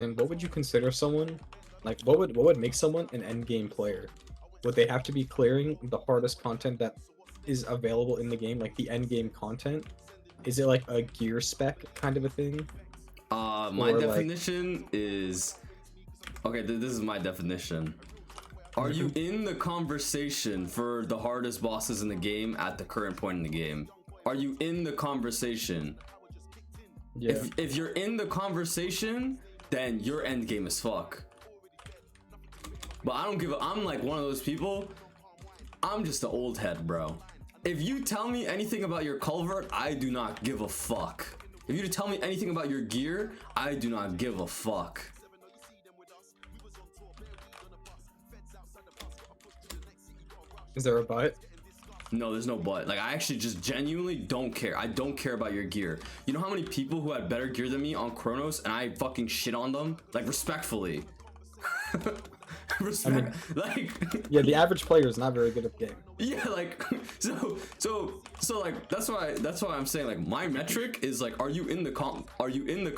And what would you consider someone? Like, what would make someone an endgame player? Would they have to be clearing the hardest content that is available in the game, like the endgame content? Is it like a gear spec kind of a thing? My Or, like- definition is okay. This is my definition. Are you in the conversation for the hardest bosses in the game at the current point in the game? Are you in the conversation? Yeah. If you're in the conversation, then your end game is fuck. But I don't give a, I'm like one of those people. I'm just an old head, bro. If you tell me anything about your culvert, I do not give a fuck. If you tell me anything about your gear, I do not give a fuck. Is there a but? No, there's no but. Like, I actually just genuinely don't care. I don't care about your gear. You know how many people who had better gear than me on Chronos and I fucking shit on them? Like, respectfully. Respect, like yeah, the average player is not very good at the game. Yeah, like so like that's why I'm saying, like, my metric is like, are you in the convo? Are you in the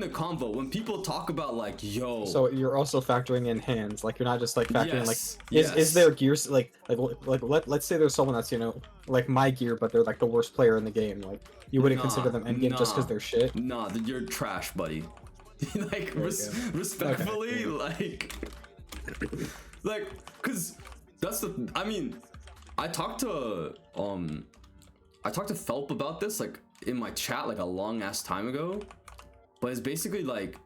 convo when people talk about like, yo? So you're also factoring in hands, like you're not just like factoring Yes, like is there gears like let's say there's someone that's, you know, like my gear, but they're like the worst player in the game. Like you wouldn't consider them endgame just because they're shit. Nah, you're trash, buddy. Like respectfully, okay. like, cause that's the. I mean, I talked to Felp about this like in my chat like a long ass time ago, but it's basically like,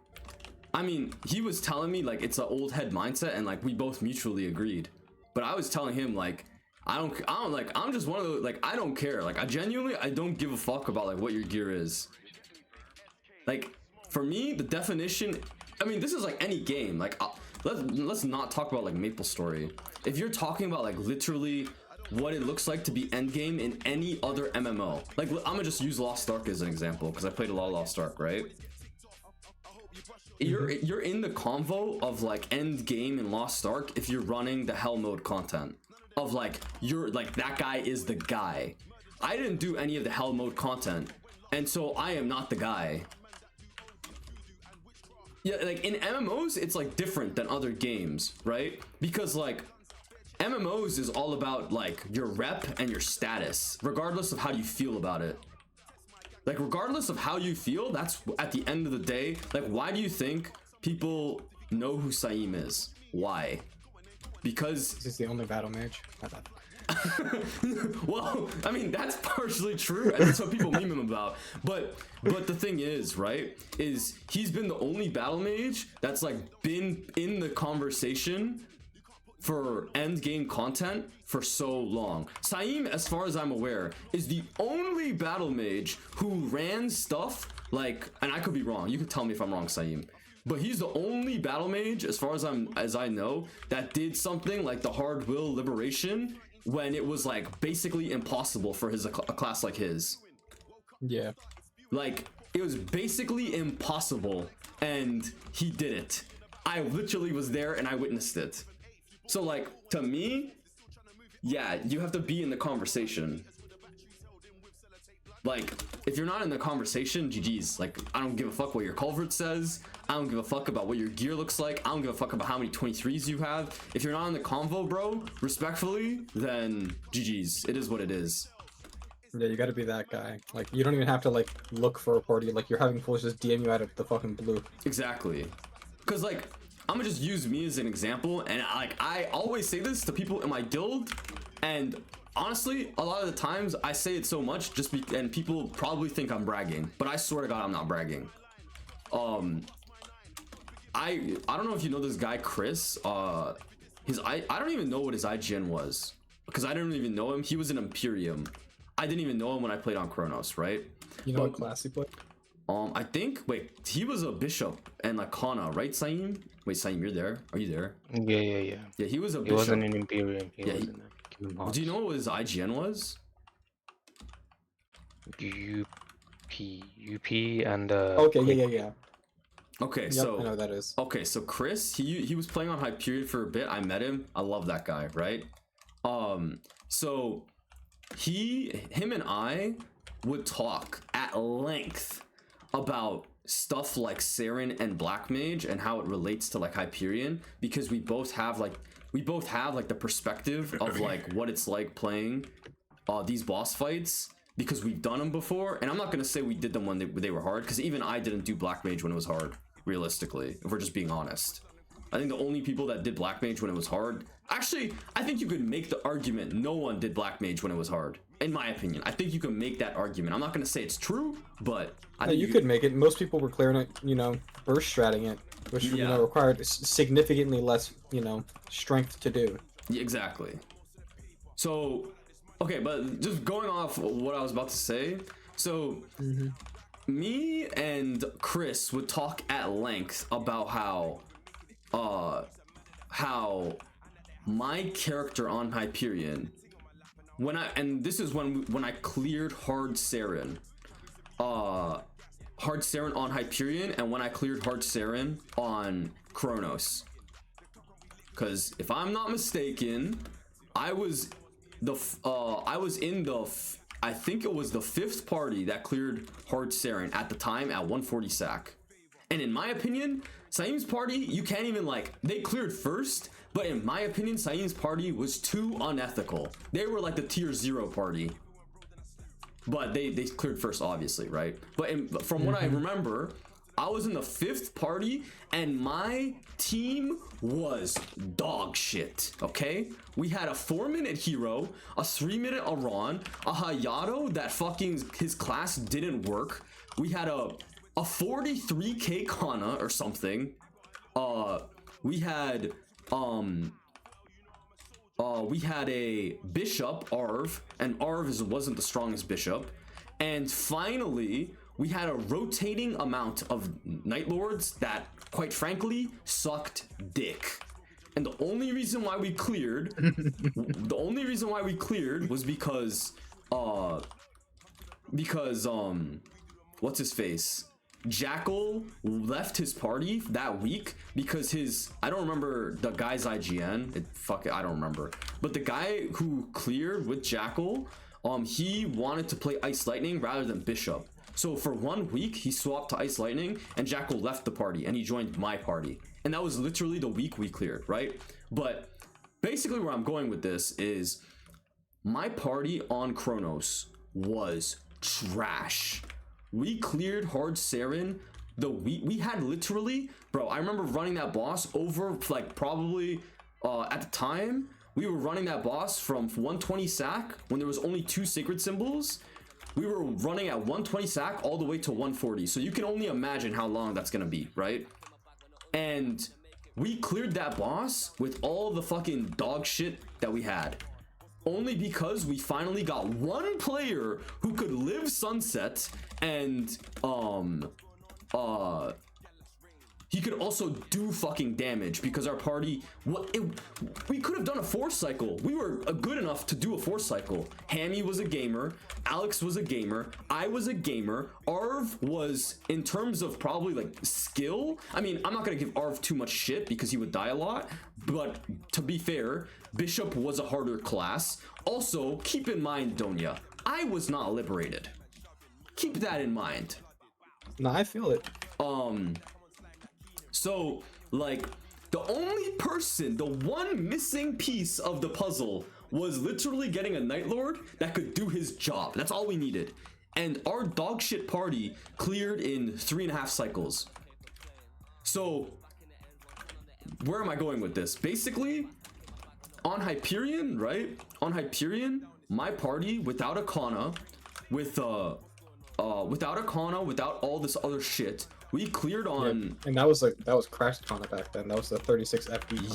I mean, he was telling me like it's an old head mindset, and like we both mutually agreed. But I was telling him like, I don't like, I'm just one of those, like, I don't care. Like, I don't give a fuck about like what your gear is. Like, for me, the definition, I mean, this is like any game. Like, let's not talk about like Maplestory. If you're talking about like literally what it looks like to be endgame in any other MMO, like I'm gonna just use Lost Ark as an example because I played a lot of Lost Ark, right? You're in the convo of like end game in Lost Ark if you're running the hell mode content of like, you're like, that guy is the guy. I didn't do any of the hell mode content, and so I am not the guy. Yeah, like in MMOs it's like different than other games, right? Because like MMOs is all about like your rep and your status, regardless of how you feel about it. Like, regardless of how you feel, that's at the end of the day. Like, why do you think people know who Saeem is? Why? Because This is the only battle mage. well, I mean, that's partially true, and that's what people meme him about. But the thing is, right, is he's been the only battle mage that's like been in the conversation for end game content for so long. Saeem, as far as I'm aware, is the only battle mage who ran stuff like, and I could be wrong, you could tell me if I'm wrong, Saeem, but he's the only battle mage, as far as I know, that did something like the hard will liberation when it was like basically impossible for a class like his. Yeah. Like, it was basically impossible, and he did it. I literally was there and I witnessed it. So like, to me, yeah, you have to be in the conversation. Like, if you're not in the conversation, GG's. Like, I don't give a fuck what your culvert says. I don't give a fuck about what your gear looks like. I don't give a fuck about how many 23s you have. If you're not in the convo, bro, respectfully, then GG's. It is what it is. Yeah, you gotta be that guy. Like, you don't even have to like look for a party. Like, you're having fools just DM you out of the fucking blue. Exactly. Because like, I'm gonna just use me as an example, and like, I always say this to people in my guild, and honestly, a lot of the times I say it so much and people probably think I'm bragging, but I swear to God, I'm not bragging. I don't know if you know this guy Chris. I don't even know what his IGN was because I didn't even know him. He was an Imperium. I didn't even know him when I played on Chronos, right? You know what class he played? I think, wait, he was a bishop and like Kana, right, Saeem? Wait, Saeem, you're there? Are you there? Yeah. Yeah, he was a bishop. He wasn't an Imperium. He Yeah, was in a Kingdom Hearts. Do you know what his IGN was? UP and Okay, yeah. Okay, Yep, so I know what that is. okay, so Chris, he was playing on Hyperion for a bit. I met him. I love that guy, right? So him and I would talk at length about stuff like Saren and Black Mage and how it relates to like Hyperion, because we both have like the perspective of like what it's like playing these boss fights, because we've done them before. And I'm not gonna say we did them when they were hard, because even I didn't do Black Mage when it was hard, realistically, if we're just being honest. I think the only people that did Black Mage when it was hard, actually, I think you could make the argument no one did Black Mage when it was hard, in my opinion. I think you can make that argument. I'm not going to say it's true, but I think you could make it. Most people were clearing it, you know, burst stratting it, which you know, required significantly less, you know, strength to do. Yeah, exactly. So, okay, but just going off what I was about to say, so me and Chris would talk at length about how my character on Hyperion, this is when I cleared hard Saren on Hyperion, and when I cleared hard Saren on Kronos, because if I'm not mistaken, I think it was the 5th party that cleared hard Saren at the time at 140 sack. And in my opinion, Saeem's party, you can't even like, they cleared first, but in my opinion, Saeem's party was too unethical. They were like the tier 0 party. But they cleared first, obviously, right? But from what I remember, I was in the 5th party and my team was dog shit, okay? We had a 4-minute hero, a 3-minute Aran, a Hayato that fucking his class didn't work. We had a 43k Kana or something. We had a bishop, Arv, and Arv wasn't the strongest bishop. And finally, we had a rotating amount of Night Lords that, quite frankly, sucked dick. And the only reason why we cleared, was because what's his face? Jackal left his party that week because I don't remember the guy's IGN. I don't remember. But the guy who cleared with Jackal, he wanted to play Ice Lightning rather than Bishop. So for 1 week, he swapped to Ice Lightning, and Jackal left the party, and he joined my party. And that was literally the week we cleared, right? But basically where I'm going with this is my party on Kronos was trash. We cleared hard Saren we had literally, bro, I remember running that boss over like probably at the time we were running that boss from 120 sack when there was only 2 sacred symbols. We were running at 120 sack all the way to 140, so you can only imagine how long that's gonna be, right? And we cleared that boss with all the fucking dog shit that we had, only because we finally got one player who could live Sunset, and he could also do fucking damage, because our party, we could have done a 4 cycle. We were good enough to do a 4 cycle. Hammy was a gamer, Alex was a gamer, I was a gamer, Arv was, in terms of probably like skill, I mean, I'm not gonna give Arv too much shit because he would die a lot, but to be fair, Bishop was a harder class. Also, keep in mind, Donya, I was not liberated. Keep that in mind. No, I feel it. So, like, the only person, the one missing piece of the puzzle was literally getting a Night Lord that could do his job. That's all we needed. And our dog shit party cleared in 3.5 cycles. So, where am I going with this? Basically, on Hyperion, right? On Hyperion, my party, without a Kana, without all this other shit, we cleared on. Yeah, and that was crashed Kana back then. That was the 36 FD Kana.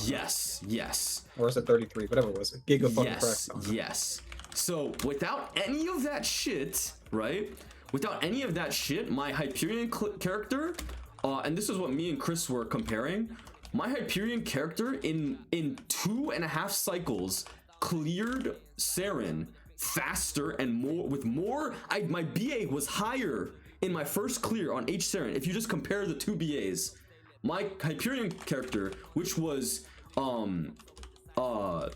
Yes. Or was it 33? Whatever it was. Giga fucking crash Kana. Yes. So without any of that shit, right? Without any of that shit, my Hyperion character, and this is what me and Chris were comparing. My Hyperion character in 2.5 cycles cleared Saren faster and more with more. My BA was higher in my first clear on H Saren. If you just compare the 2 BAs, my Hyperion character, which was I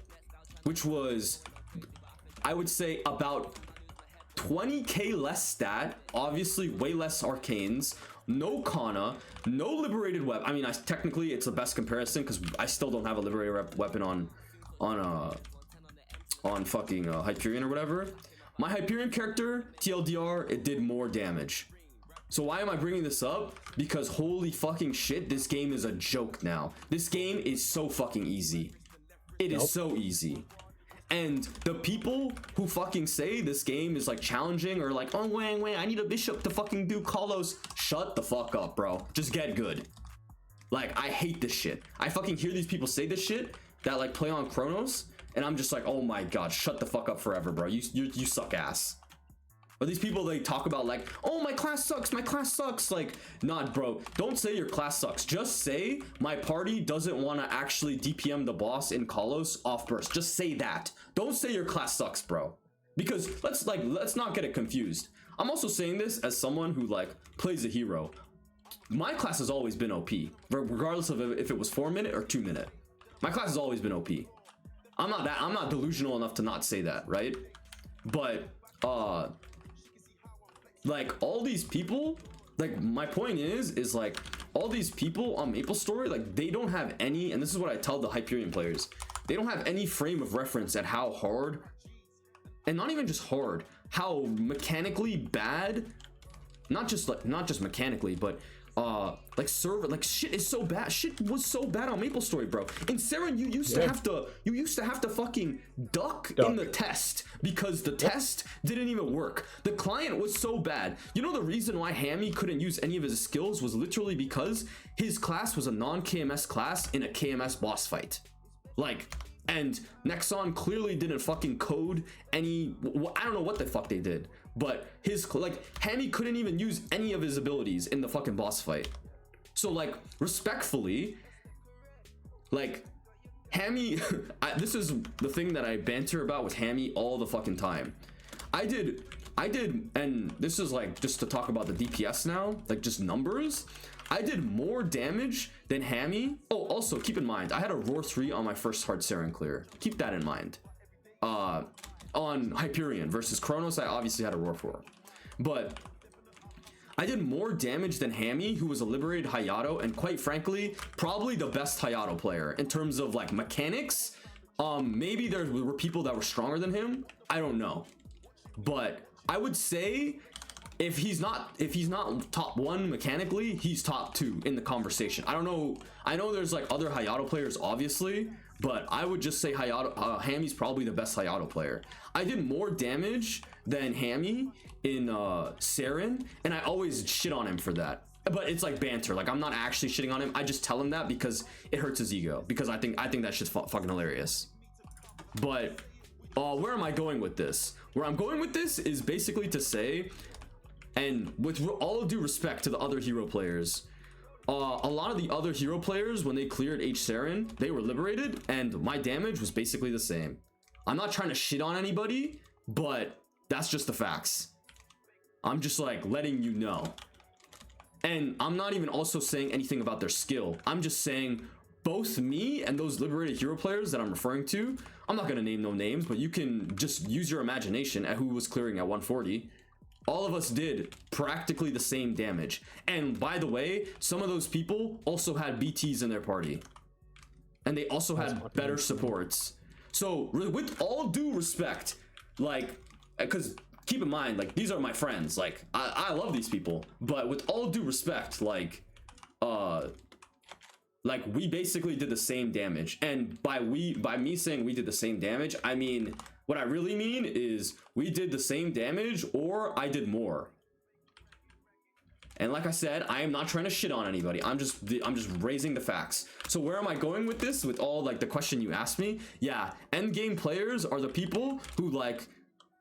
would say about 20k less stat, obviously way less arcanes, no Kana, no liberated weapon. I mean, technically it's the best comparison because I still don't have a liberated weapon on fucking Hyperion or whatever. My Hyperion character, TLDR, it did more damage. So why am I bringing this up? Because holy fucking shit, this game is a joke now. This game is so fucking easy. It is so easy. And the people who fucking say this game is like challenging or like, oh wait, I need a bishop to fucking do Kalos. Shut the fuck up, bro. Just get good. Like, I hate this shit. I fucking hear these people say this shit that like play on Chronos, and I'm just like, oh my god, shut the fuck up forever, bro. You suck ass. Or these people, they talk about like, oh, my class sucks, my class sucks. Like, nah, bro, don't say your class sucks. Just say my party doesn't want to actually DPM the boss in Kalos off burst. Just say that. Don't say your class sucks, bro. Because let's not get it confused. I'm also saying this as someone who like plays a hero. My class has always been OP, regardless of if it was 4-minute or 2-minute. My class has always been OP. I'm not delusional enough to not say that, right? But like all these people, like my point is like all these people on Maplestory, like they don't have any, and this is what I tell the Hyperion players, they don't have any frame of reference at how hard, and not even just hard, how mechanically bad, not just mechanically, but like server, like shit is so bad. Shit was so bad on Maplestory, bro. In Seren, you used to have to fucking duck in the test because the test didn't even work. The client was so bad. You know the reason why Hammy couldn't use any of his skills was literally because his class was a non-KMS class in a KMS boss fight. Like, and Nexon clearly didn't fucking code any, I don't know what the fuck they did, but his, like, Hammy couldn't even use any of his abilities in the fucking boss fight. So, like, respectfully, like, Hammy, this is the thing that I banter about with Hammy all the fucking time. I did, and this is like, just to talk about the DPS now, like just numbers, I did more damage than Hammy. Oh, also keep in mind, I had a Roar 3 on my first hard Seren clear. Keep that in mind. On Hyperion versus Chronos, I obviously had a Roar 4. But I did more damage than Hammy, who was a liberated Hayato, and quite frankly, probably the best Hayato player in terms of like mechanics. Maybe there were people that were stronger than him. I don't know. But I would say if he's not top 1 mechanically, he's top 2 in the conversation. I don't know. I know there's like other Hayato players, obviously, but I would just say Hayato, Hammy's probably the best Hayato player. I did more damage than Hammy in Seren, and I always shit on him for that. But it's like banter. Like, I'm not actually shitting on him. I just tell him that because it hurts his ego. Because I think that shit's fucking hilarious. But where am I going with this? Where I'm going with this is basically to say, and with all due respect to the other hero players, a lot of the other hero players, when they cleared H Seren, they were liberated, and my damage was basically the same. I'm not trying to shit on anybody, but that's just the facts. I'm just like letting you know. And I'm not even also saying anything about their skill. I'm just saying both me and those liberated hero players that I'm referring to, I'm not gonna name no names, but you can just use your imagination at who was clearing at 140. All of us did practically the same damage. And by the way, some of those people also had BTs in their party. And they also had better supports. So with all due respect, like, because keep in mind, like, these are my friends. Like, I love these people. But with all due respect, like we basically did the same damage. And by me saying we did the same damage, I mean, what I really mean is we did the same damage or I did more. And like I said, I am not trying to shit on anybody. I'm just raising the facts. So where am I going with this? With all like the question you asked me? Yeah, endgame players are the people who like,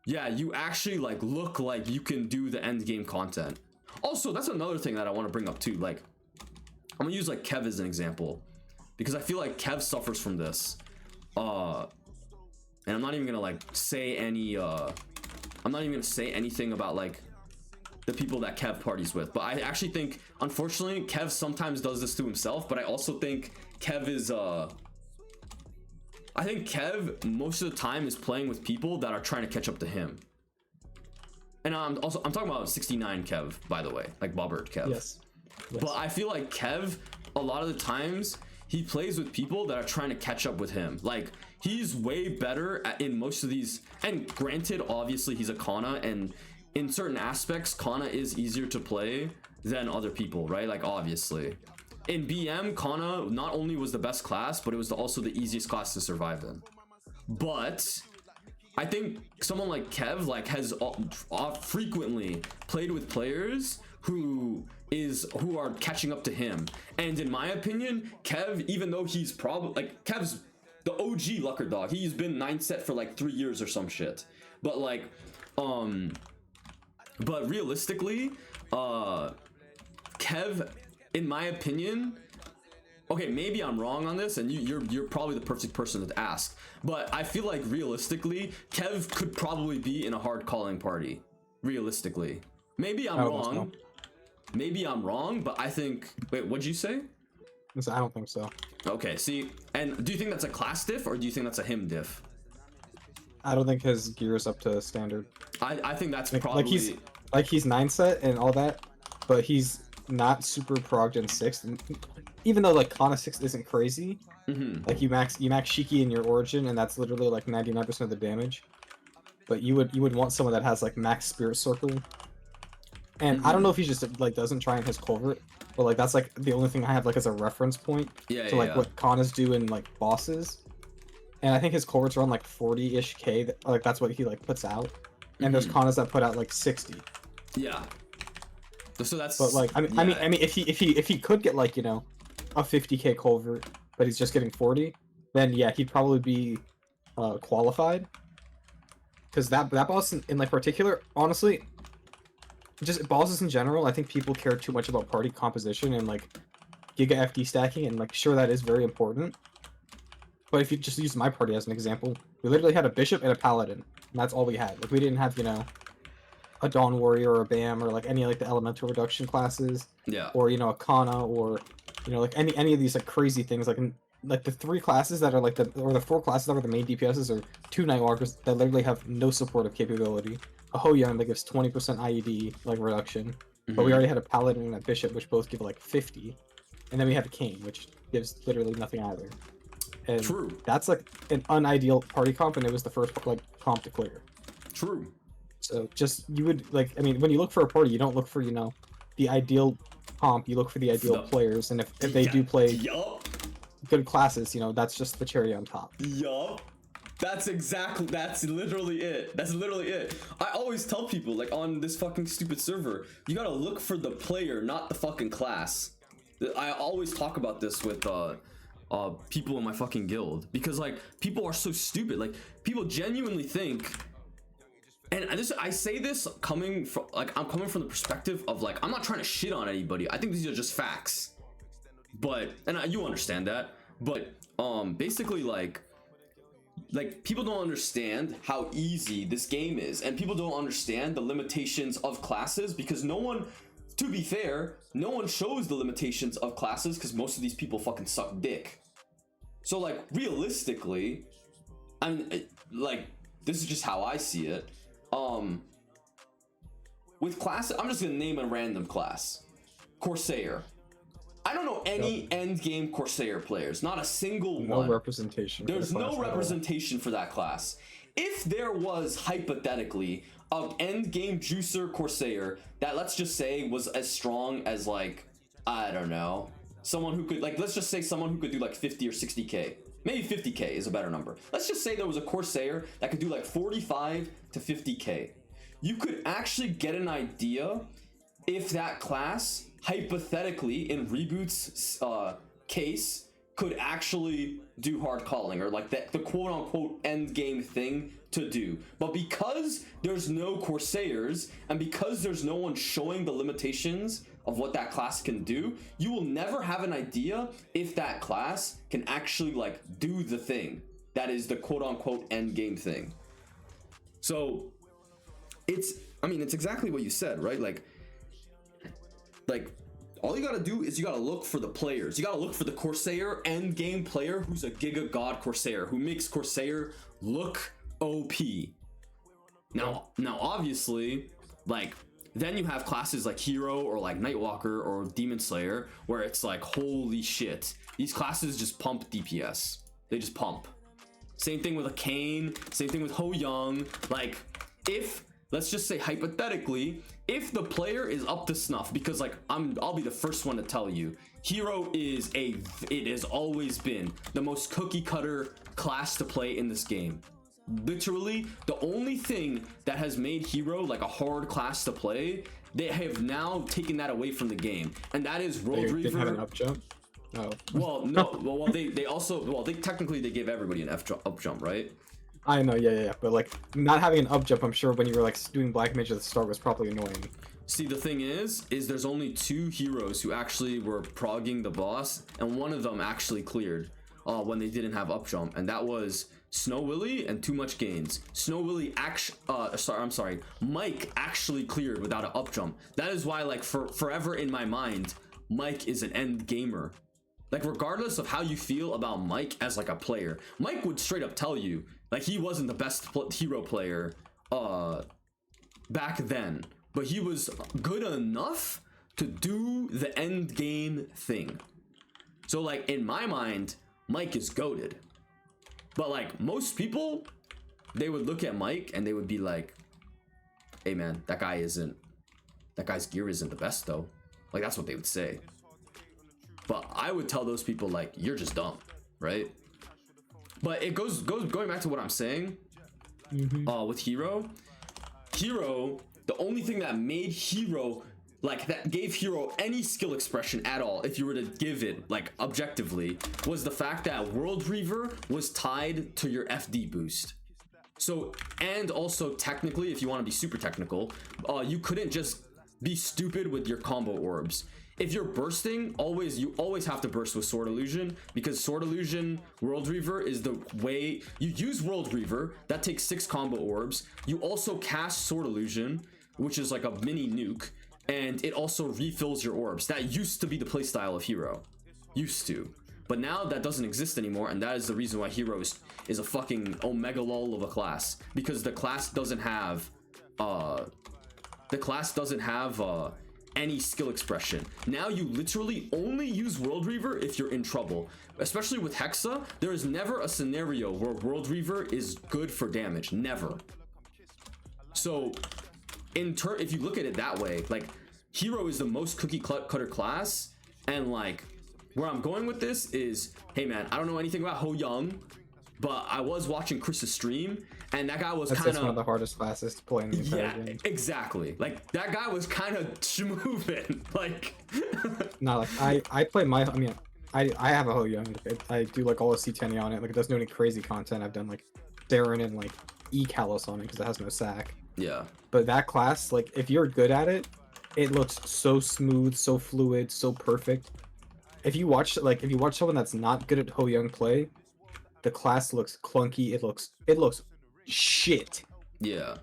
yeah, you actually like look like you can do the endgame content. Also, that's another thing that I want to bring up too. Like, I'm gonna use like Kev as an example because I feel like Kev suffers from this. And I'm not even gonna like say any I'm not even gonna say anything about like the people that Kev parties with, but I actually think, unfortunately, Kev sometimes does this to himself. But I also think Kev is I think Kev most of the time is playing with people that are trying to catch up to him. And I'm talking about 69 Kev, by the way, like Bobbert Kev. Yes. Yes. But I feel like Kev, a lot of the times, he plays with people that are trying to catch up with him. Like, he's way better in most of these. And granted, obviously, he's a Kana, and in certain aspects, Kana is easier to play than other people, right? Like, obviously. In BM, Kana not only was the best class, but it was also the easiest class to survive in. But I think someone like Kev has frequently played with players who are catching up to him. And in my opinion, Kev, even though he's probably like Kev's the OG Lucker Dog, he's been 9 set for like 3 years or some shit. But like, but realistically, Kev, in my opinion, okay, maybe I'm wrong on this, and you're probably the perfect person to ask. But I feel like realistically, Kev could probably be in a hard calling party. Realistically, maybe I'm wrong. Maybe I'm wrong, but I think. Wait, what'd you say? I don't think so. Okay, see, and do you think that's a class diff or do you think that's a him diff? I don't think his gear is up to standard. I think that's Like, probably he's 9 set and all that, but he's not super progged in 6th. And even though like Kana 6 isn't crazy, like you max Shiki in your origin, and that's literally like 99% of the damage. But you would want someone that has like max Spirit Circle. And I don't know if he just like doesn't try in his culvert, but like that's like the only thing I have like as a reference point to like what Kanas do in like bosses. And I think his culverts are on like 40-ish K. Like that's what he like puts out. And there's Kanas that put out like 60. Yeah. So that's. But like I mean if he could get like, you know, a 50K culvert, but he's just getting 40, then yeah, he'd probably be qualified. Because that boss in like particular, honestly, just bosses in general, I think people care too much about party composition and like Giga FD stacking, and like sure that is very important. But if you just use my party as an example, we literally had a bishop and a paladin, and that's all we had. Like we didn't have, you know, a Dawn Warrior or a BAM or like any like the elemental reduction classes. Yeah. Or, you know, a Kana, or, you know, like any of these like crazy things. Like the 3 classes that are like the 4 classes that are the main DPSs are 2 Nightwalkers that literally have no supportive capability. A Ho-Young that gives 20% IED like reduction, but we already had a Paladin and a Bishop which both give like 50, and then we had a Kane which gives literally nothing either. And True. That's like an unideal party comp, and it was the first like comp to clear. True. So just you would like, I mean, when you look for a party, you don't look for, you know, the ideal comp. You look for the ideal players, and if they do play good classes, you know, that's just the cherry on top. Yup. That's literally it. That's literally it. I always tell people, like, on this fucking stupid server, you gotta look for the player, not the fucking class. I always talk about this with people in my fucking guild, because like people are so stupid. Like people genuinely think, and I say this coming from like, I'm coming from the perspective of like, I'm not trying to shit on anybody. I think these are just facts. But you understand that. But basically like people don't understand how easy this game is, and people don't understand the limitations of classes, because no one, to be fair, no one shows the limitations of classes, because most of these people fucking suck dick. So like realistically, I mean, like this is just how I see it. With classes, I'm just gonna name a random class. Corsair. I don't know any end game Corsair players, not a single one. No representation. There's no representation for that class. If there was hypothetically an end game juicer Corsair that, let's just say, was as strong as like, I don't know, someone who could like, let's just say someone who could do like 50 or 60k. Maybe 50k is a better number. Let's just say there was a Corsair that could do like 45 to 50k. You could actually get an idea if that class, hypothetically, in Reboot's case, could actually do hard calling, or like the quote-unquote end game thing to do. But because there's no Corsairs, and because there's no one showing the limitations of what that class can do, you will never have an idea if that class can actually like do the thing that is the quote-unquote end game thing. So it's exactly what you said, right? Like all you gotta do is you gotta look for the players. You gotta look for the Corsair end game player who's a Giga God Corsair, who makes Corsair look OP. Now obviously, like, Then you have classes like Hero or like Nightwalker or Demon Slayer, where it's like, holy shit, these classes just pump DPS. They just pump. Same thing with a Kane, same thing with Ho Young. Like, if, let's just say hypothetically, if the player is up to snuff, because like I'll be the first one to tell you, Hero it has always been the most cookie cutter class to play in this game. Literally, the only thing that has made Hero like a hard class to play, they have now taken that away from the game, and that is World Reaver. Didn't have an up jump. Oh. Well, no. Well, they technically they give everybody an up jump, right? I know, yeah. But like not having an up jump, I'm sure when you were like doing Black Mage at the start was probably annoying. See, the thing is there's only 2 heroes who actually were progging the boss, and one of them actually cleared when they didn't have up jump, and that was Snow Willy and Too Much Gains. Snow Willy Mike actually cleared without an up jump. That is why, like, forever in my mind, Mike is an end gamer. Like, regardless of how you feel about Mike as like a player, Mike would straight up tell you like he wasn't the best hero player back then, but he was good enough to do the end game thing. So like in my mind, Mike is goated. But like most people, they would look at Mike and they would be like, hey man, that guy's gear isn't the best though. Like that's what they would say. But I would tell those people like, you're just dumb, right? But it goes going back to what I'm saying with Hero, the only thing that made Hero, like that gave Hero any skill expression at all, if you were to give it like objectively, was the fact that World Reaver was tied to your FD boost. So, and also technically, if you want to be super technical, you couldn't just be stupid with your combo orbs. If you're bursting, you always have to burst with Sword Illusion, because Sword Illusion World Reaver is the way you use World Reaver. That takes 6 combo orbs. You also cast Sword Illusion, which is like a mini nuke, and it also refills your orbs. That used to be the playstyle of Hero. Used to. But now that doesn't exist anymore, and that is the reason why Hero is a fucking omega lol of a class, because the class doesn't have any skill expression. Now you literally only use World Reaver if you're in trouble. Especially with Hexa, there is never a scenario where World Reaver is good for damage. Never. So if you look at it that way, like Hero is the most cookie cutter class, and like where I'm going with this is, hey man, I don't know anything about Ho Young, but I was watching Chris's stream, and that guy was kind of one of the hardest classes to play in the entire game. Exactly. Like that guy was kind of schmoving. Like, no, like I play my. I mean, I have a Ho Young. I do like all the C10 on it. Like it doesn't do any crazy content. I've done like Darren and like E-Kalos on it because it has no sack. Yeah. But that class, like if you're good at it, it looks so smooth, so fluid, so perfect. If you watch someone that's not good at Ho Young play, the class looks clunky. It looks shit. Yeah.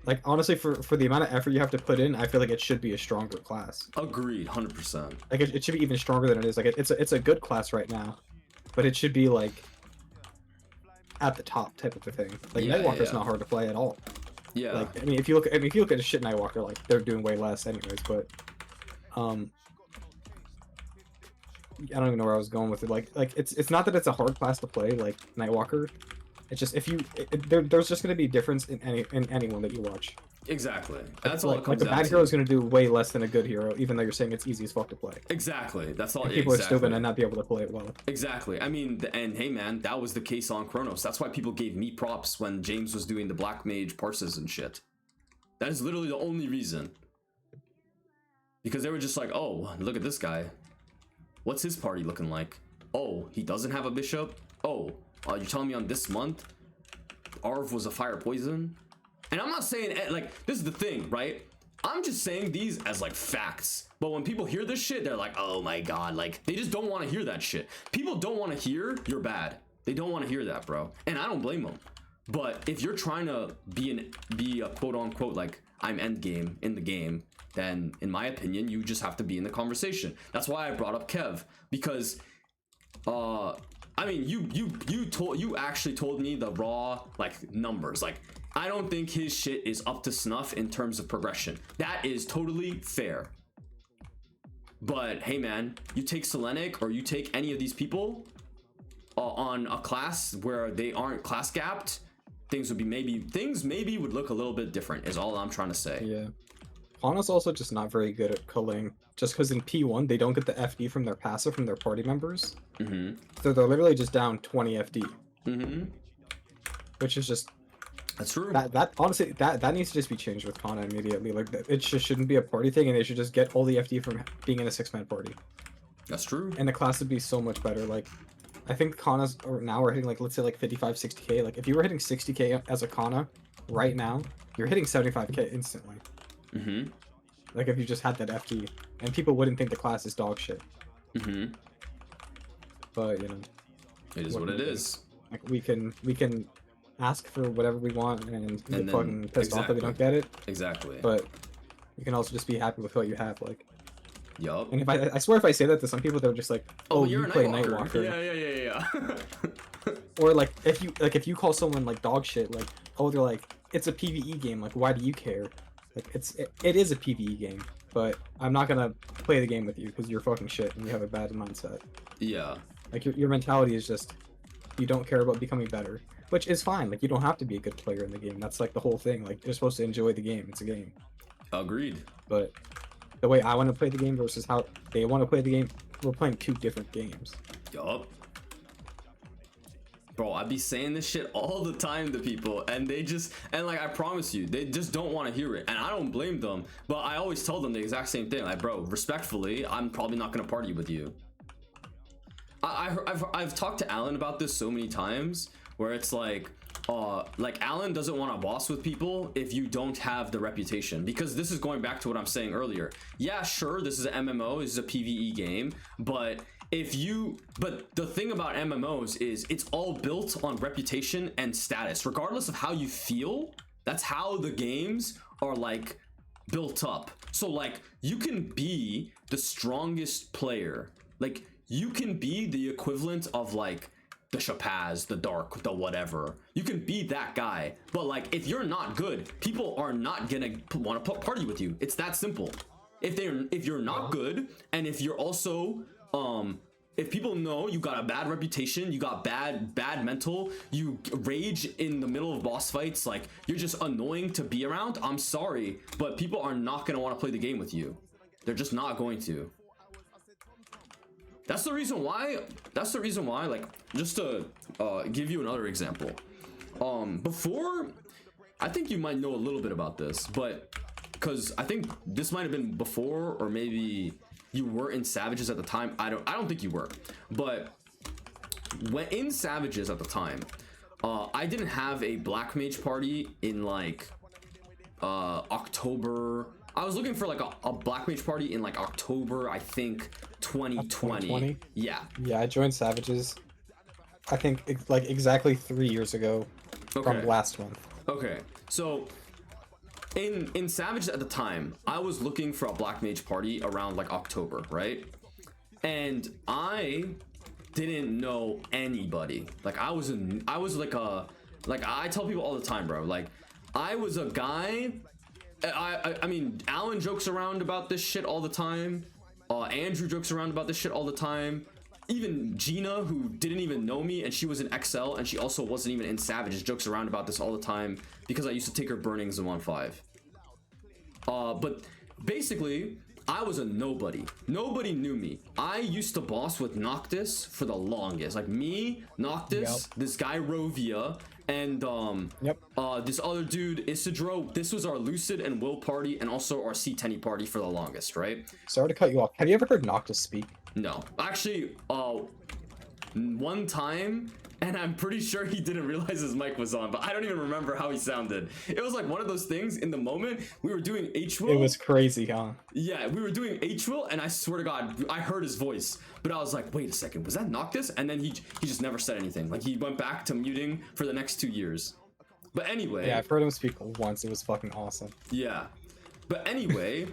Like honestly, for the amount of effort you have to put in, I feel like it should be a stronger class. Agreed, 100%. Like it should be even stronger than it is. Like it's a good class right now, but it should be like at the top type of a thing. Like Nightwalker's not hard to play at all. Yeah. Like I mean, if you look at a shit Nightwalker, like they're doing way less anyways. But I don't even know where I was going with it. Like it's not that it's a hard class to play like Nightwalker. It's just if you there's just going to be a difference in anyone that you watch. Exactly. That's all. Like a bad hero is going to do way less than a good hero, even though you're saying it's easy as fuck to play. Exactly. That's all. And people are still going to not be able to play it well. Exactly. I mean, and hey man, that was the case on Chronos. That's why people gave me props when James was doing the Black Mage parses and shit. That is literally the only reason. Because they were just like, oh, look at this guy. What's his party looking like? Oh, he doesn't have a bishop? Oh, you're telling me on this month, Arv was a fire poison? And I'm not saying, like, this is the thing, right? I'm just saying these as, like, facts. But when people hear this shit, they're like, oh my god, like, they just don't want to hear that shit. People don't want to hear you're bad. They don't want to hear that, bro. And I don't blame them. But if you're trying to be a quote-unquote, like, I'm endgame in the game, then, in my opinion, you just have to be in the conversation. That's why I brought up Kev. Because, I mean, you actually told me the raw, like, numbers. Like, I don't think his shit is up to snuff in terms of progression. That is totally fair. But hey man, you take Selenic or you take any of these people on a class where they aren't class gapped, things maybe would look a little bit different is all I'm trying to say. Yeah. Kana's also just not very good at culling. Just because in P1 they don't get the FD from their passive from their party members. So they're literally just down 20 FD. Which is just That's true. that honestly that needs to just be changed with Kana immediately. Like it just shouldn't be a party thing, and they should just get all the FD from being in a 6-man party. That's true. And the class would be so much better. Like I think Kana's now we're hitting like let's say like 55, 60k. Like if you were hitting 60k as a Kana right now, you're hitting 75k instantly. Like if you just had that FD, and people wouldn't think the class is dog shit. But you know, it is what it is. Like we can ask for whatever we want and get then- fucking pissed off that we don't get it. Exactly. But you can also just be happy with what you have. Like, yup. and if I swear if I say that to some people, they're just like, oh, you're you a play Nightwalker. Nightwalker. Yeah. Or like if you call someone like dog shit, like oh they're like it's a PvE game. Like why do you care? Like it is a PvE game, but I'm not gonna play the game with you because you're fucking shit and you have a bad mindset. Yeah. Like your mentality is just you don't care about becoming better, which is fine. Like you don't have to be a good player in the game. That's like the whole thing. Like you're supposed to enjoy the game. It's a game. Agreed. But the way I want to play the game versus how they want to play the game, we're playing two different games. Yup. Bro, I be saying this shit all the time to people, and like I promise you, they just don't want to hear it, and I don't blame them. But I always tell them the exact same thing, like, bro, respectfully, I'm probably not gonna party with you. I've talked to Alan about this so many times, where it's like Alan doesn't want to boss with people if you don't have the reputation, because this is going back to what I'm saying earlier. Yeah, sure, this is an MMO, this is a PvE game, but the thing about MMOs is it's all built on reputation and status. Regardless of how you feel, that's how the games are like built up. So like you can be the strongest player, like you can be the equivalent of like the Chapaz, the Dark, the whatever. You can be that guy, but like if you're not good, people are not gonna want to party with you. It's that simple. If you're not good, and if you're also if people know you got a bad reputation, you got bad mental, you rage in the middle of boss fights, like you're just annoying to be around, I'm sorry, but people are not gonna want to play the game with you. They're just not going to. That's the reason why, like, just to give you another example. Before, I think you might know a little bit about this, but because I think this might have been before, or maybe you were in Savages at the time. I don't think you were, but when in Savages at the time, I didn't have a Black Mage party in like October. I was looking for like a Black Mage party in like October, I think 2020. Yeah, I joined Savages I think like exactly 3 years ago from last month. Okay, so in Savage at the time, I was looking for a Black Mage party around like October, right? And I didn't know anybody. Like I was like I tell people all the time, bro. Like I was a guy. I mean, Alan jokes around about this shit all the time. Andrew jokes around about this shit all the time. Even Gina, who didn't even know me, and she was in XL, and she also wasn't even in Savages, jokes around about this all the time because I used to take her burnings in 1.5. But basically, I was a nobody. Nobody knew me. I used to boss with Noctis for the longest. Like me, Noctis, this guy Rovia, and this other dude Isidro. This was our Lucid and Will party, and also our C10 party for the longest, right? Sorry to cut you off. Have you ever heard Noctis speak? No, actually, one time, and I'm pretty sure he didn't realize his mic was on, but I don't even remember how he sounded. It was like one of those things. In the moment we were doing H-Will, it was crazy, huh? Yeah, we were doing H-Will, and I swear to God, I heard his voice, but I was like, wait a second, was that Noctis? And then he just never said anything. Like he went back to muting for the next 2 years. But anyway, yeah, I've heard him speak once. It was fucking awesome. Yeah, but anyway.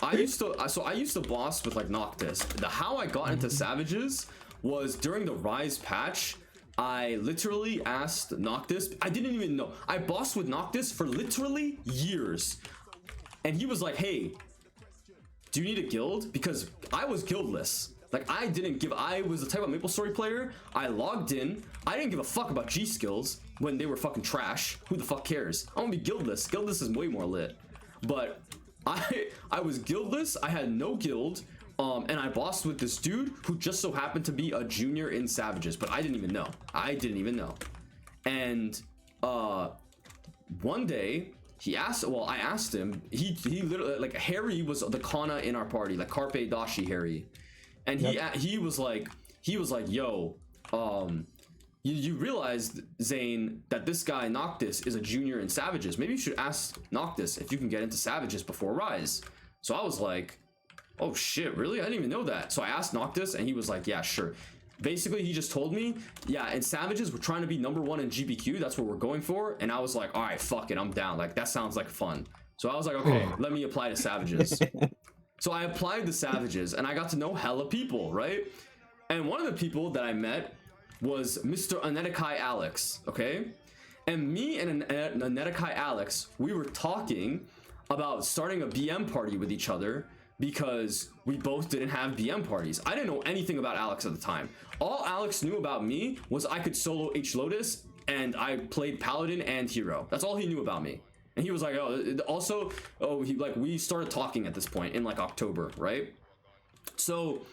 I used to boss with like Noctis. How I got into Savages was during the Rise patch. I literally asked Noctis. I didn't even know. I bossed with Noctis for literally years. And he was like, hey, do you need a guild? Because I was guildless. Like, I was the type of Maplestory player. I logged in. I didn't give a fuck about G skills when they were fucking trash. Who the fuck cares? I want to be guildless. Guildless is way more lit. But I was guildless. I had no guild. And I bossed with this dude who just so happened to be a junior in Savages, but I didn't even know. And one day I asked him. He literally, like, Harry was the Kana in our party, like Carpe Dashi Harry, and he was like, yo, you realize, Zane, that this guy Noctis is a junior in Savages. Maybe you should ask Noctis if you can get into Savages before Rise. So I was like, oh shit, really? I didn't even know that. So I asked Noctis, and he was like, yeah, sure. Basically, he just told me, yeah, in Savages, we're trying to be #1 in GBQ. That's what we're going for. And I was like, all right, fuck it, I'm down. Like, that sounds like fun. So I was like, okay, let me apply to Savages. So I applied to Savages, and I got to know hella people, right? And one of the people that I met was Mr. Anetekai Alex, okay? And me and Anetekai Alex, we were talking about starting a BM party with each other, because we both didn't have BM parties. I didn't know anything about Alex at the time. All Alex knew about me was I could solo H Lotus, and I played Paladin and Hero. That's all he knew about me. And he was like, we started talking at this point in like October, right? So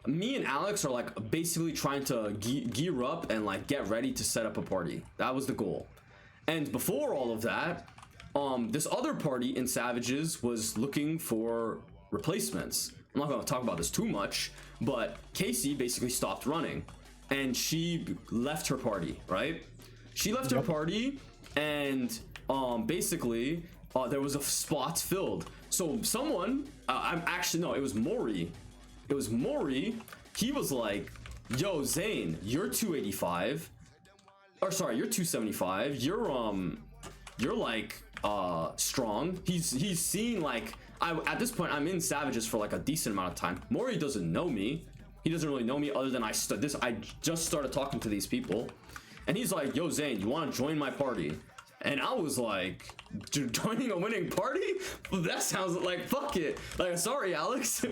me and Alex are like basically trying to gear up and like get ready to set up a party. That was the goal. And before all of that, this other party in Savages was looking for replacements. I'm not going to talk about this too much, but Casey basically stopped running, and she left her party, right? She left her party, and basically there was a spot filled. So someone, it was Maury. It was Maury. He was like, yo, Zane, you're 285. Or sorry, you're 275. You're like strong. He's seen, like, at this point I'm in Savages for like a decent amount of time. Maury doesn't know me. He doesn't really know me other than I just started talking to these people, and he's like, yo, Zane, you want to join my party? And I was like, joining a winning party? That sounds like, fuck it. Like, sorry, Alex.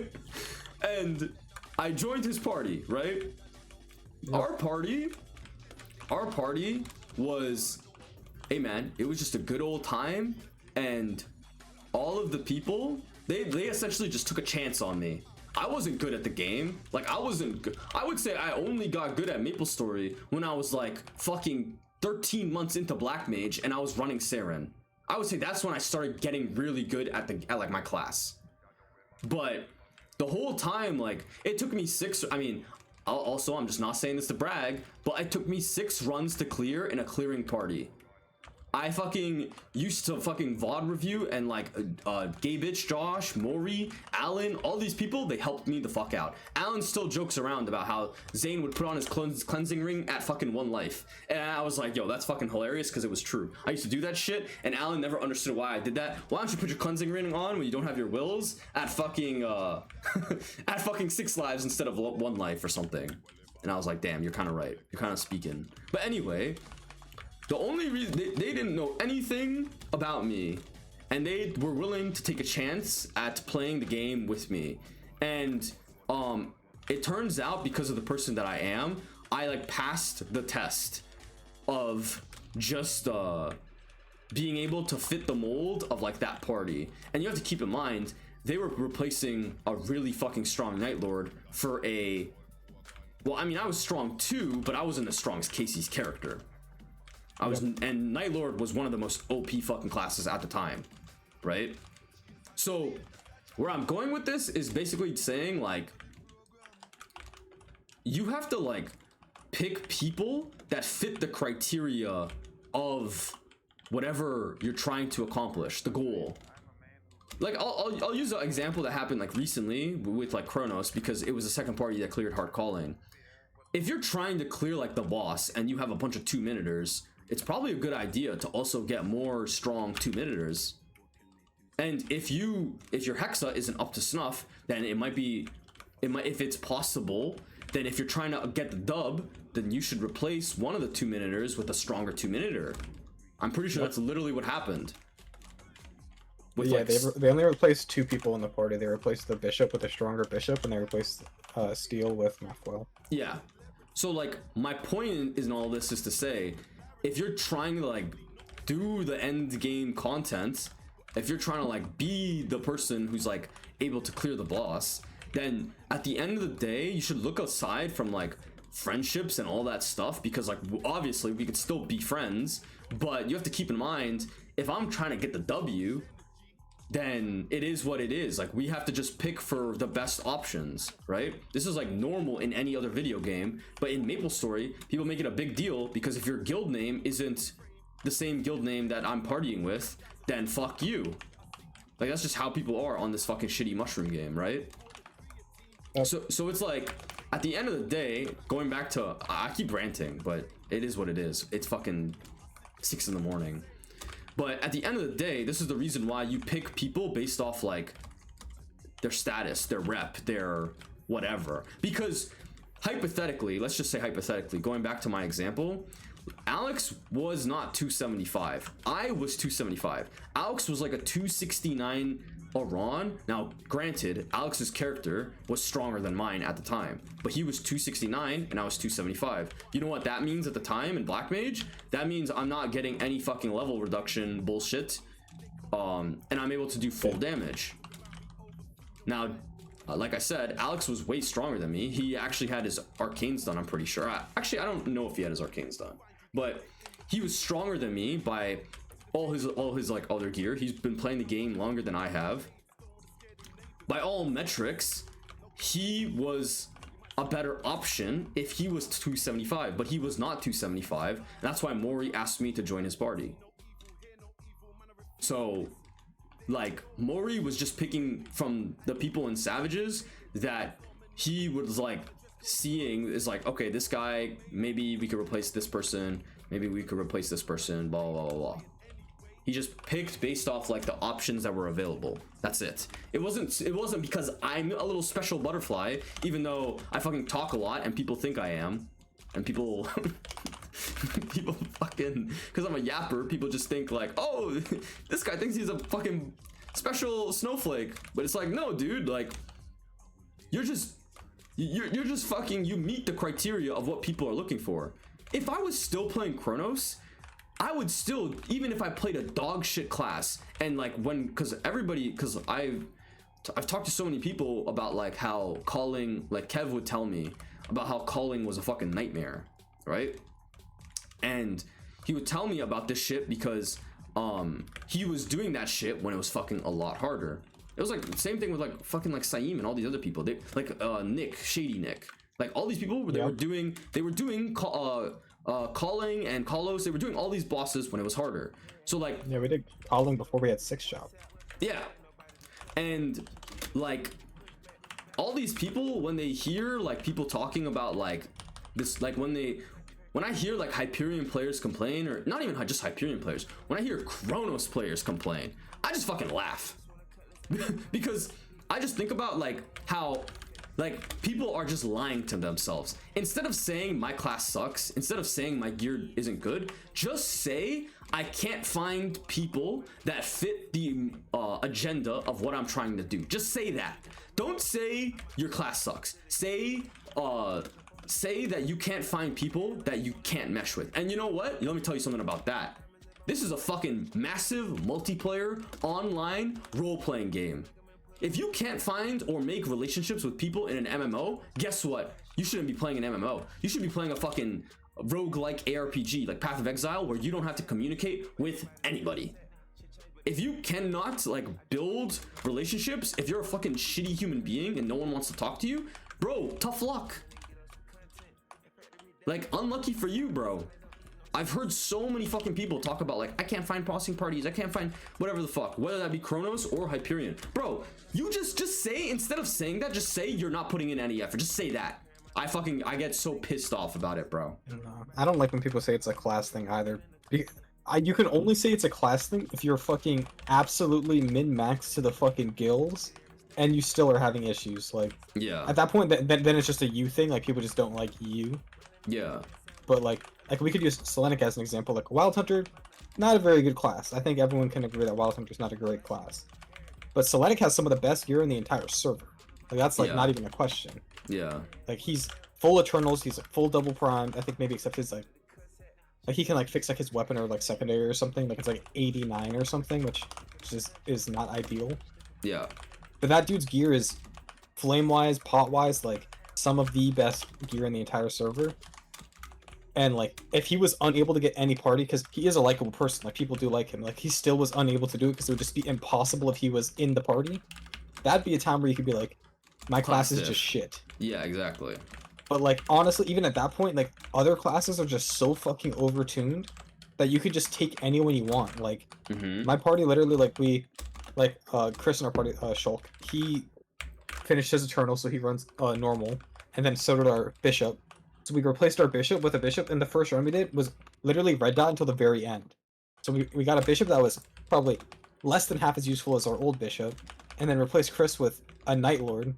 And I joined his party, right? Yep. Our party was, hey man, it was just a good old time, and all of the people, they essentially just took a chance on me. I wasn't good at the game. Like, I wasn't good. I would say I only got good at Maplestory when I was like fucking 13 months into Black Mage and I was running Saren. I would say that's when I started getting really good at like my class. But the whole time, like, it took me I'm just not saying this to brag, but it took me 6 runs to clear in a clearing party. I fucking used to fucking VOD review, and like Gay Bitch, Josh, Maury, Alan, all these people, they helped me the fuck out. Alan still jokes around about how Zane would put on his cleansing ring at fucking 1 life. And I was like, yo, that's fucking hilarious, because it was true. I used to do that shit, and Alan never understood why I did that. Why don't you put your cleansing ring on when you don't have your wills at fucking at fucking 6 lives instead of 1 life or something? And I was like, damn, you're kind of right. You're kind of speaking. But anyway, the only reason they didn't know anything about me, and they were willing to take a chance at playing the game with me. And it turns out, because of the person that I am, I like passed the test of just being able to fit the mold of like that party. And you have to keep in mind, they were replacing a really fucking strong Night Lord for a, well, I mean, I was strong too, but I wasn't as strong as Casey's character. And Night Lord was one of the most OP fucking classes at the time, right? So where I'm going with this is basically saying, like, you have to like pick people that fit the criteria of whatever you're trying to accomplish, the goal. Like, I'll use an example that happened like recently with like Kronos, because it was the second party that cleared Hard Calling. If you're trying to clear like the boss and you have a bunch of 2-minuters, it's probably a good idea to also get more strong 2-minuters. And if your Hexa isn't up to snuff, then if it's possible, then if you're trying to get the dub, then you should replace one of the 2-minuters with a stronger 2-minuter. I'm pretty sure that's literally what happened. With Yeah, like, they only replaced 2 people in the party. They replaced the bishop with a stronger bishop, and they replaced Steel with Mathwell. yeah. So like my point in all this is to say, if you're trying to like do the end game content, if you're trying to like be the person who's like able to clear the boss, then at the end of the day you should look aside from like friendships and all that stuff, because like obviously we could still be friends, but you have to keep in mind, if I'm trying to get the W, then it is what it is. Like, we have to just pick for the best options, right? This is like normal in any other video game, but in Maplestory people make it a big deal because if your guild name isn't the same guild name that I'm partying with, then fuck you. Like, that's just how people are on this fucking shitty mushroom game, right? So it's like, at the end of the day, going back to, I keep ranting, but it is what it is. It's fucking 6 in the morning. But at the end of the day, this is the reason why you pick people based off like their status, their rep, their whatever. Because hypothetically, let's just say hypothetically, going back to my example, Alex was not 275. I was 275. Alex was like a 269 Aron. Now, granted, Alex's character was stronger than mine at the time, but he was 269 and I was 275. You know what that means at the time in Black Mage? That means I'm not getting any fucking level reduction bullshit, and I'm able to do full damage. Now, like I said, Alex was way stronger than me. He actually had his arcanes done, I'm pretty sure. Actually, I don't know if he had his arcanes done, but he was stronger than me by all his like other gear. He's been playing the game longer than I have. By all metrics, he was a better option if he was 275, but he was not 275. That's why Mori asked me to join his party. So like, Mori was just picking from the people in Savages that he was like seeing is like, okay, this guy, maybe we could replace this person, maybe we could replace this person, blah blah blah blah. He just picked based off like the options that were available. That's it. It wasn't because I'm a little special butterfly, even though I fucking talk a lot and people think I am, and people people fucking, because I'm a yapper, people just think like, oh, this guy thinks he's a fucking special snowflake. But it's like, no, dude, like, you're just fucking, you meet the criteria of what people are looking for. If I was still playing Chronos, I would still, even if I played a dog shit class, and like because I've talked to so many people about like how calling, like Kev would tell me about how calling was a fucking nightmare, right? And he would tell me about this shit because he was doing that shit when it was fucking a lot harder. It was like the same thing with like fucking like Saeem and all these other people. They like Nick, Shady Nick, like all these people, they were doing calling and Kalos. They were doing all these bosses when it was harder. So like, yeah, we did calling before we had 6 shop. Yeah, and like all these people, when they hear like people talking about like this, like when I hear like Hyperion players complain, or not even just Hyperion players, when I hear Chronos players complain, I just fucking laugh. Because I just think about like how like people are just lying to themselves. Instead of saying my class sucks, instead of saying my gear isn't good, just say I can't find people that fit the agenda of what I'm trying to do. Just say that. Don't say your class sucks. Say that you can't find people that you can't mesh with. And you know what? Let me tell you something about that. This is a fucking massive multiplayer online role-playing game. If you can't find or make relationships with people in an MMO, guess what? You shouldn't be playing an MMO. You should be playing a fucking roguelike ARPG like Path of Exile, where you don't have to communicate with anybody. If you cannot like build relationships, if you're a fucking shitty human being and no one wants to talk to you, bro, tough luck. Like, unlucky for you, bro. I've heard so many fucking people talk about like, I can't find crossing parties, I can't find whatever the fuck, whether that be Chronos or Hyperion. Bro, you just say, instead of saying that, just say you're not putting in any effort. Just say that. I get so pissed off about it, bro. I don't like when people say it's a class thing either. You can only say it's a class thing if you're fucking absolutely min-max to the fucking gills and you still are having issues. Like Yeah. at that point, then it's just a you thing. Like people just don't like you. Yeah. But like we could use Selenic as an example. Like Wild Hunter, not a very good class. I think everyone can agree that Wild Hunter is not a great class. But Selenic has some of the best gear in the entire server. Like that's like Yeah. not even a question. Yeah. Like he's full Eternals. He's full double prime. I think maybe except his like he can like fix like his weapon or like secondary or something. Like it's like 89 or something, which is not ideal. Yeah. But that dude's gear is flame wise, pot wise, like some of the best gear in the entire server. And like if he was unable to get any party, because he is a likable person, like people do like him, like he still was unable to do it because it would just be impossible if he was in the party. That'd be a time where you could be like, my class is just shit. Yeah, exactly. But like honestly, even at that point, like other classes are just so fucking overtuned that you could just take anyone you want. Like my party literally, like we like Chris in our party, Shulk, he finished his Eternal, so he runs normal, and then so did our bishop. So we replaced our bishop with a bishop, and the first run we did was literally red dot until the very end. So we got a bishop that was probably less than half as useful as our old bishop, and then replaced Chris with a Night Lord,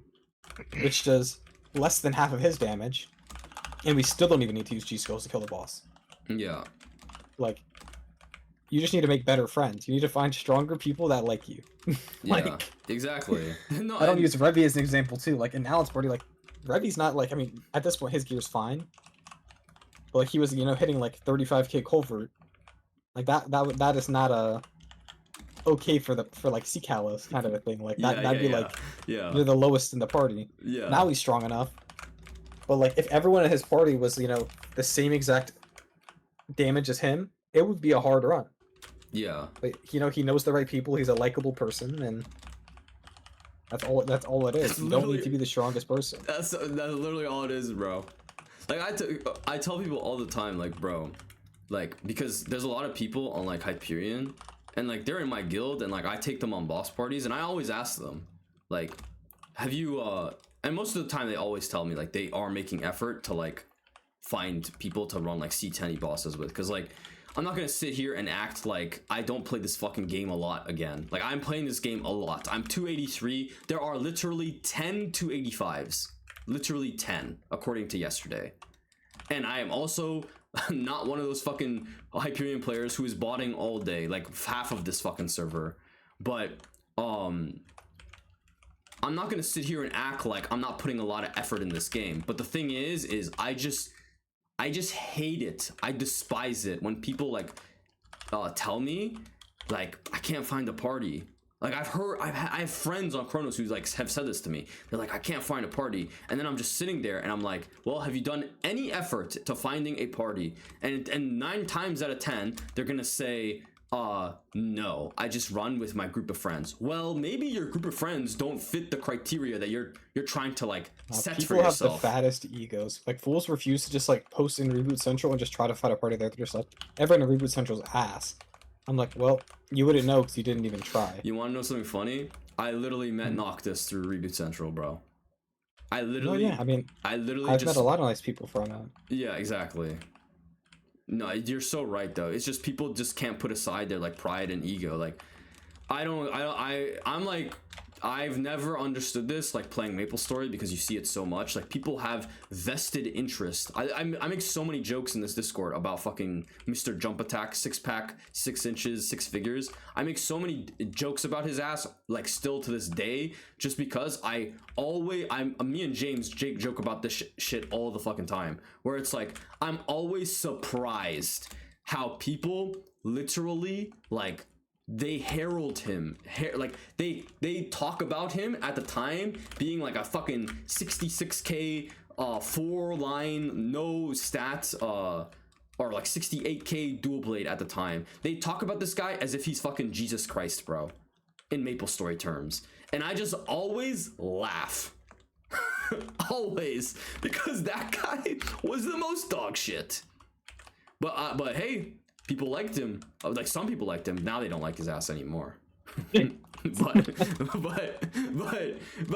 which does less than half of his damage, and we still don't even need to use G-skills to kill the boss. Yeah. Like, you just need to make better friends. You need to find stronger people that like you. Like, Yeah. Exactly. No, I don't use Revy as an example too. Like in Alan's party, like Revy's not like, I mean, at this point his gear's fine, but like he was, you know, hitting like 35k culvert. Like that is not a okay for like Calos kind of a thing. Like that'd be like you're the lowest in the party. Yeah. Now he's strong enough. But like if everyone at his party was, you know, the same exact damage as him, it would be a hard run. Yeah. But you know, he knows the right people, he's a likable person, and that's all it is. You don't need to be the strongest person. That's literally all it is, bro. Like I tell people all the time, like, bro, like, because there's a lot of people on like Hyperion, and like they're in my guild, and like I take them on boss parties, and I always ask them, like, have you and most of the time they always tell me like they are making effort to like find people to run like C10 bosses with, because like I'm not gonna sit here and act like I don't play this fucking game a lot again. Like I'm playing this game a lot. I'm 283. There are literally 10 285s. Literally 10, according to yesterday. And I am also not one of those fucking Hyperion players who is botting all day, like half of this fucking server. But I'm not gonna sit here and act like I'm not putting a lot of effort in this game. But the thing is I just hate it. I despise it when people like tell me like I can't find a party. Like I have friends on Chronos who like have said this to me. They're like, I can't find a party, and then I'm just sitting there and I'm like, well, have you done any effort to finding a party? And 9 times out of 10 they're gonna say, no, I just run with my group of friends. Well, maybe your group of friends don't fit the criteria that you're trying to like set for yourself. People have the fattest egos. Like fools refuse to just like post in Reboot Central and just try to find a party there yourself. Everyone in Reboot Central's ass. I'm like, well, you wouldn't know because you didn't even try. You want to know something funny? I literally met Noctis through Reboot Central, bro. I literally, well, yeah, I mean, I've met a lot of nice people from it. Yeah, exactly. No, you're so right though. It's just people just can't put aside their like pride and ego. Like, I'm like, I've never understood this like playing Maplestory, because you see it so much. Like people have vested interest. I make so many jokes in this Discord about fucking Mr. Jump Attack, 6-pack, 6 inches, 6 figures. I make so many jokes about his ass, like still to this day, just because me and Jake joke about this shit all the fucking time, where it's like I'm always surprised how people literally like they herald him, like they talk about him at the time being like a fucking 66k 4-line no stats or like 68k dual blade at the time. They talk about this guy as if he's fucking Jesus Christ, bro, in Maplestory terms, and I just always laugh. Always, because that guy was the most dog shit. But hey, people liked him. Like some people liked him. Now they don't like his ass anymore. but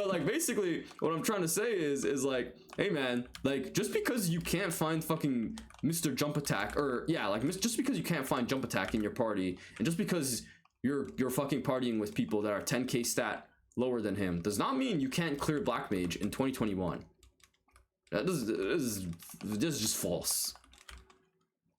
like basically what I'm trying to say is like, hey man, like just because you can't find fucking Mr. Jump Attack, or yeah, like just because you can't find Jump Attack in your party, and just because you're fucking partying with people that are 10k stat lower than him does not mean you can't clear Black Mage in 2021. This is just false.